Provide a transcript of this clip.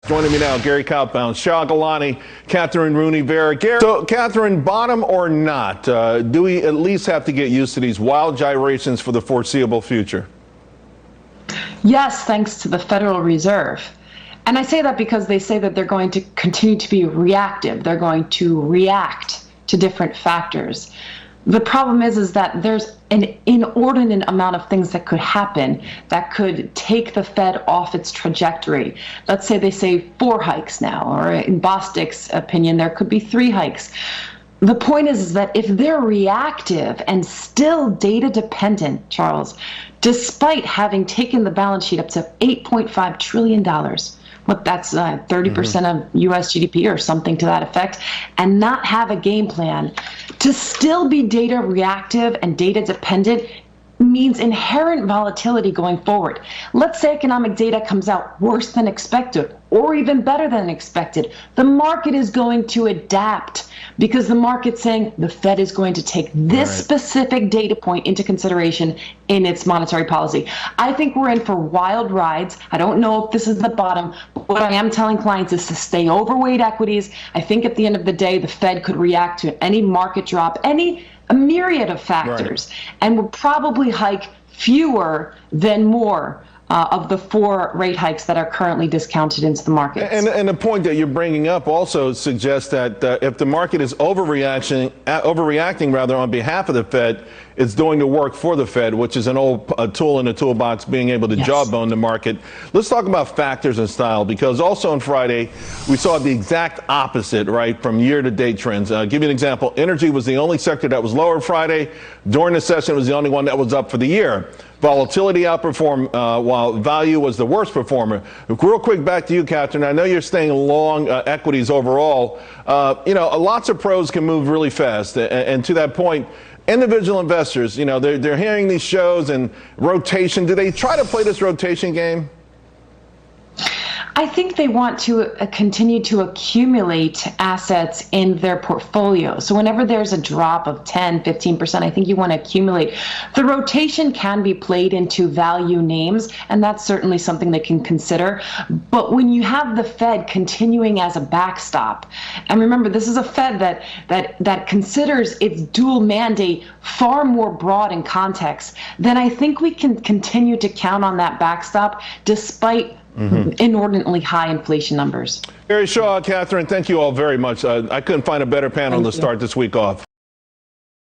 Joining me now, Gary Kaufman, Shah Galani, Kathryn Rooney, Veraon. So, Kathryn, bottom or not, do we at least have to get used to these wild gyrations for the foreseeable future? Yes, thanks to the Federal Reserve. And I say that because they say that they're going to continue to be reactive. They're going to react to different factors. The problem is that there's an inordinate amount of things that could happen that could take the Fed off its trajectory. Let's say they say 4 hikes now, or in Bostic's opinion, there could be 3 hikes. The point is that if they're reactive and still data dependent, Charles, despite having taken the balance sheet up to $8.5 trillion, what that's 30% of U.S. GDP or something to that effect, and not have a game plan, to still be data reactive and data dependent means inherent volatility going forward. Let's say economic data comes out worse than expected or even better than expected. The market is going to adapt because the market's saying the Fed is going to take this specific data point into consideration in its monetary policy. I think we're in for wild rides. I don't know if this is the bottom. What I am telling clients is to stay overweight equities. I think at the end of the day, the Fed could react to any market drop, a myriad of factors, and would probably hike fewer than more of the 4 rate hikes that are currently discounted into the market. And the point that you're bringing up also suggests that if the market is overreacting on behalf of the Fed, it's doing the work for the Fed, which is an old tool in the toolbox, being able to jawbone the market. Let's talk about factors and style, because also on Friday, we saw the exact opposite, right, from year-to-date trends. Give you an example. Energy was the only sector that was lower Friday. During the session, it was the only one that was up for the year. Volatility outperformed while value was the worst performer. Real quick, back to you, Kathryn. I know you're staying long equities overall. Lots of pros can move really fast. And to that point, individual investors, they're hearing these shows and rotation. Do they try to play this rotation game? I think they want to continue to accumulate assets in their portfolio. So whenever there's a drop of 10, 15%, I think you want to accumulate. The rotation can be played into value names, and that's certainly something they can consider. But when you have the Fed continuing as a backstop, and remember, this is a Fed that considers its dual mandate far more broad in context, then I think we can continue to count on that backstop despite inordinately high inflation numbers. Gary, Shah, Kathryn, thank you all very much. I couldn't find a better panel to start this week off.